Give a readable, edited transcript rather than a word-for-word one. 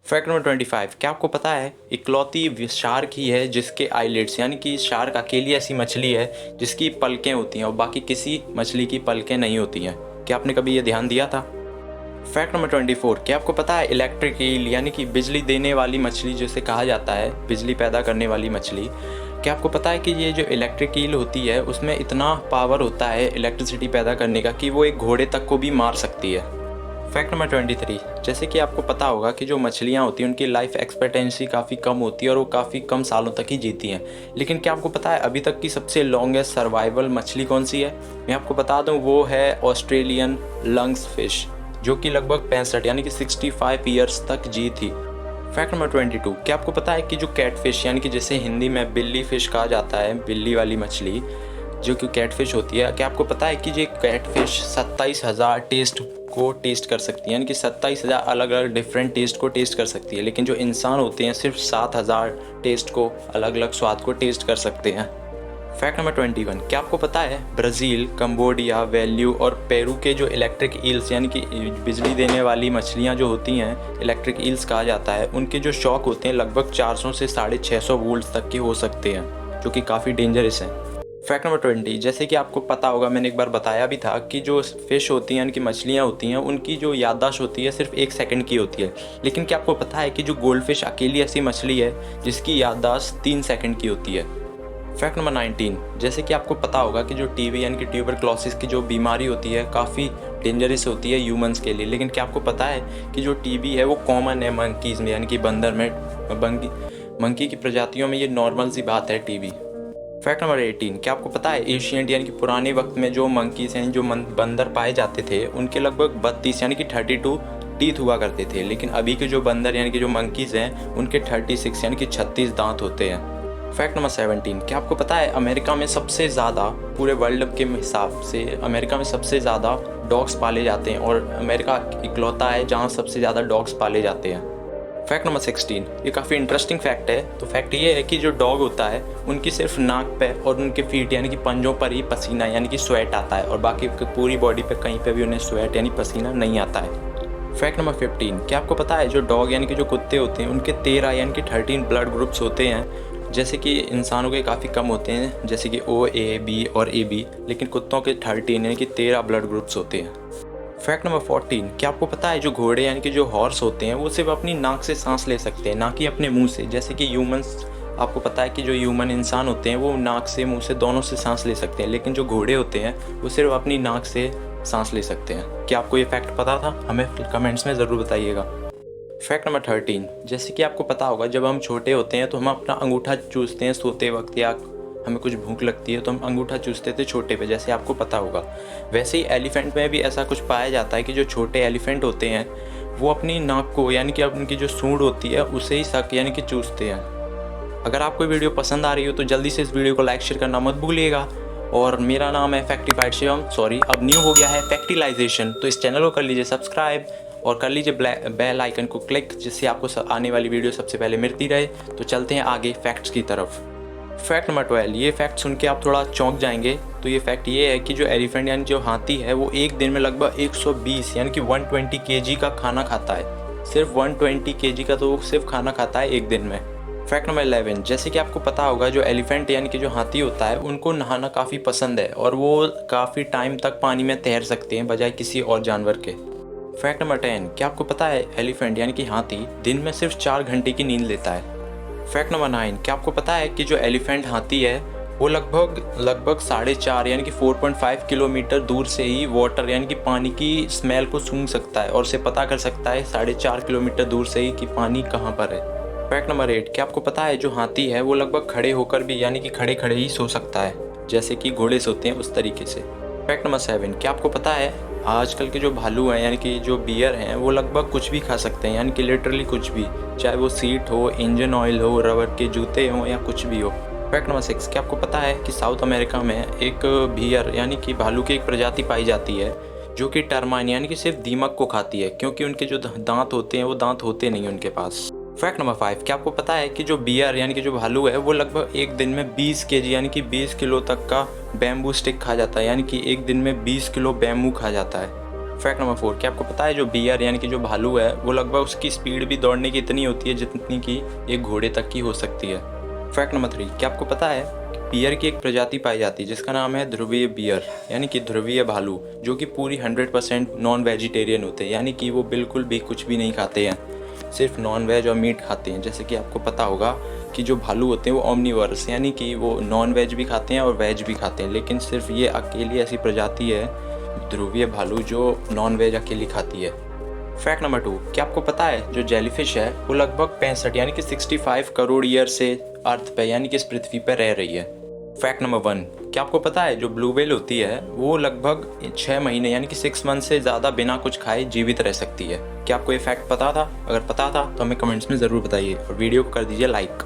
Fact number 25, क्या आपको पता है इकलौती शार्क ही है जिसके आईलिड्स यानी कि शार्क अकेली ऐसी मछली है जिसकी पलकें होती हैं और बाकी किसी मछली की पलकें नहीं होती हैं। क्या आपने कभी ये ध्यान दिया था? फैक्ट नंबर 24, क्या आपको पता है इलेक्ट्रिक ईल यानी कि बिजली देने वाली मछली जिसे कहा जाता है, बिजली पैदा करने वाली मछली, क्या आपको पता है कि ये जो इलेक्ट्रिक ईल होती है उसमें इतना पावर होता है इलेक्ट्रिसिटी पैदा करने का कि वो एक घोड़े तक को भी मार सकती है। फैक्ट नंबर 23, जैसे कि आपको पता होगा कि जो मछलियाँ होती हैं उनकी लाइफ एक्सपेक्टेंसी काफ़ी कम होती है और वो काफ़ी कम सालों तक ही जीती हैं। लेकिन क्या आपको पता है अभी तक की सबसे लॉन्गेस्ट सर्वाइवल मछली कौन सी है? मैं आपको बता दूं, वो है ऑस्ट्रेलियन लंग्स फिश, जो कि लगभग 65 यानी कि 65 ईयर्स तक जी थी। फैक्ट नंबर 22, क्या आपको पता है कि जो कैटफिश यानी कि जिसे हिंदी में बिल्ली फिश कहा जाता है, बिल्ली वाली मछली जो कि कैटफिश होती है, क्या आपको पता है कि ये कैटफिश 27,000 टेस्ट को टेस्ट कर सकती है, यानी कि 27,000 अलग अलग डिफरेंट टेस्ट को टेस्ट कर सकती है। लेकिन जो इंसान होते हैं सिर्फ 7,000 टेस्ट को, अलग अलग स्वाद को टेस्ट कर सकते हैं। फैक्ट नंबर 21, क्या आपको पता है ब्राज़ील, कंबोडिया, वैल्यू और पेरू के जो इलेक्ट्रिक ईल्स यानी कि बिजली देने वाली मछलियाँ जो होती हैं, इलेक्ट्रिक ईल्स कहा जाता है, उनके जो शॉक होते हैं लगभग 400 से 650 वोल्ट तक के हो सकते हैं, जो कि काफ़ी डेंजरस हैं। फैक्ट नंबर 20, जैसे कि आपको पता होगा, मैंने एक बार बताया भी था कि जो फ़िश होती हैं यानी कि मछलियाँ होती हैं उनकी जो याददाश्त होती है सिर्फ 1 सेकंड की होती है। लेकिन क्या आपको पता है कि जो गोल्ड फिश अकेली ऐसी मछली है जिसकी याददाश्त 3 सेकंड की होती है। फैक्ट नंबर 19, जैसे कि आपको पता होगा कि जो टीबी यानी कि ट्यूबरक्लोसिस की जो बीमारी होती है काफ़ी डेंजरस होती है ह्यूमंस के लिए। लेकिन क्या आपको पता है कि जो टीबी है वो कॉमन है मंकीज़ में, यानी कि बंदर में, मंकी की प्रजातियों में ये नॉर्मल सी बात है टीबी। फैक्ट नंबर 18, क्या आपको पता है एशियंट यानी कि पुराने वक्त में जो मंकीज़ यानी जो बंदर पाए जाते थे उनके लगभग 32 यानी कि 32 टीथ हुआ करते थे। लेकिन अभी के जो बंदर यानी कि जो मंकीज़ हैं उनके 36 यानी कि 36 दांत होते हैं। फैक्ट नंबर 17, क्या आपको पता है अमेरिका में सबसे ज़्यादा, पूरे वर्ल्ड के हिसाब से अमेरिका में सबसे ज़्यादा डॉग्स पाले जाते हैं और अमेरिका इकलौता है जहाँ सबसे ज़्यादा डॉग्स पाले जाते हैं। फैक्ट नंबर 16, ये काफ़ी इंटरेस्टिंग फैक्ट है। तो फैक्ट ये है कि जो डॉग होता है उनकी सिर्फ नाक पे और उनके फीट यानी कि पंजों पर ही पसीना यानी कि स्वेट आता है और बाकी पूरी बॉडी पे कहीं पे भी उन्हें स्वेट यानी पसीना नहीं आता है। फैक्ट नंबर 15, क्या आपको पता है जो डॉग यानी कि जो कुत्ते होते हैं उनके 13 यानी कि 13 ब्लड ग्रुप्स होते हैं, जैसे कि इंसानों के काफ़ी कम होते हैं जैसे कि O, A, B और AB, लेकिन कुत्तों के 13 यानी कि 13 ब्लड ग्रुप्स होते हैं। फैक्ट नंबर 14, क्या आपको पता है जो घोड़े यानी कि जो हॉर्स होते हैं वो सिर्फ अपनी नाक से सांस ले सकते हैं, ना कि अपने मुंह से। जैसे कि ह्यूमंस, आपको पता है कि जो ह्यूमन इंसान होते हैं वो नाक से मुंह से दोनों से सांस ले सकते हैं, लेकिन जो घोड़े होते हैं वो सिर्फ अपनी नाक से सांस ले सकते हैं। क्या आपको ये फैक्ट पता था? हमें कमेंट्स में ज़रूर बताइएगा। फैक्ट नंबर 13, जैसे कि आपको पता होगा जब हम छोटे होते हैं तो हम अपना अंगूठा चूसते हैं सोते वक्त, या हमें कुछ भूख लगती है तो हम अंगूठा चूसते थे छोटे पे, जैसे आपको पता होगा। वैसे ही एलिफेंट में भी ऐसा कुछ पाया जाता है कि जो छोटे एलिफेंट होते हैं वो अपनी नाक को यानी कि उनकी जो सूंड होती है उसे ही सक यानी कि चूसते हैं। अगर आपको वीडियो पसंद आ रही हो तो जल्दी से इस वीडियो को लाइक शेयर करना मत भूलिएगा। और मेरा नाम है फैक्टिफाइड शिवम, सॉरी अब न्यू हो गया है फैक्टिलाइजेशन, तो इस चैनल को कर लीजिए सब्सक्राइब और कर लीजिए बेल आइकन को क्लिक, जिससे आपको आने वाली वीडियो सबसे पहले मिलती रहे। तो चलते हैं आगे फैक्ट्स की तरफ। फैक्ट नंबर 12, ये फैक्ट सुन के आप थोड़ा चौंक जाएंगे। तो ये फैक्ट ये है कि जो एलिफेंट यानी जो हाथी है वो एक दिन में लगभग 120 यानी कि 120 केजी का खाना खाता है। सिर्फ 120 केजी का तो वो सिर्फ खाना खाता है एक दिन में। फैक्ट नंबर 11, जैसे कि आपको पता होगा जो एलिफेंट यानी कि जो हाथी होता है उनको नहाना काफ़ी पसंद है और वो काफ़ी टाइम तक पानी में तैर सकते हैं बजाय किसी और जानवर के। फैक्ट नंबर 10, क्या आपको पता है एलिफेंट यानी कि हाथी दिन में सिर्फ 4 घंटे की नींद लेता है। फैक्ट नंबर 9, क्या आपको पता है कि जो एलिफेंट हाथी है वो लगभग 4.5 यानी कि 4.5 किलोमीटर दूर से ही वाटर यानी कि पानी की स्मेल को सूंघ सकता है और उसे पता कर सकता है 4.5 किलोमीटर दूर से ही कि पानी कहाँ पर है। फैक्ट नंबर 8, क्या आपको पता है जो हाथी है वो लगभग खड़े होकर भी यानी कि खड़े खड़े ही सो सकता है, जैसे कि घोड़े सोते हैं उस तरीके से। फैक्ट नंबर 7, क्या आपको पता है आजकल के जो भालू हैं यानी कि जो बियर हैं वो लगभग कुछ भी खा सकते हैं, यानी कि लिटरली कुछ भी, चाहे वो सीट हो, इंजन ऑयल हो, रबर के जूते हों या कुछ भी हो। फैक्ट नंबर 6, क्या आपको पता है कि साउथ अमेरिका में एक बियर यानी कि भालू की एक प्रजाति पाई जाती है जो कि टर्माइन यानी कि सिर्फ दीमक को खाती है, क्योंकि उनके जो दांत होते हैं वो दांत होते नहीं उनके पास। फैक्ट नंबर 5, क्या आपको पता है कि जो बियर यानी कि जो भालू है वो लगभग एक दिन में 20 केजी यानी कि 20 किलो तक का बैम्बू स्टिक खा जाता है, यानी कि एक दिन में 20 किलो बैम्बू खा जाता है। फैक्ट नंबर 4, क्या आपको पता है जो बियर यानी कि जो भालू है वो लगभग उसकी स्पीड भी दौड़ने की इतनी होती है जितनी कि एक घोड़े तक की हो सकती है। फैक्ट नंबर 3, क्या आपको पता है बियर की एक प्रजाति पाई जाती है जिसका नाम है ध्रुवीय बियर यानी कि ध्रुवीय भालू, जो कि पूरी 100% नॉन वेजिटेरियन होते हैं, यानी कि वो बिल्कुल भी कुछ भी नहीं खाते हैं, सिर्फ नॉन वेज और मीट खाते हैं। जैसे कि आपको पता होगा कि जो भालू होते हैं वो ओमनीवर्स यानी कि वो नॉन वेज भी खाते हैं और वेज भी खाते हैं, लेकिन सिर्फ ये अकेली ऐसी प्रजाति है ध्रुवीय भालू जो नॉन वेज अकेली खाती है। फैक्ट नंबर 2, क्या आपको पता है जो जेलीफिश है वो लगभग 65 यानी कि 65 करोड़ ईयर से अर्थ पे यानी कि इस पृथ्वी पर रह रही है। फैक्ट नंबर 1, क्या आपको पता है जो ब्लू व्हेल होती है वो लगभग 6 महीने यानी कि 6 मंथ से ज़्यादा बिना कुछ खाए जीवित रह सकती है। क्या आपको ये फैक्ट पता था? अगर पता था तो हमें कमेंट्स में ज़रूर बताइए और वीडियो को कर दीजिए लाइक।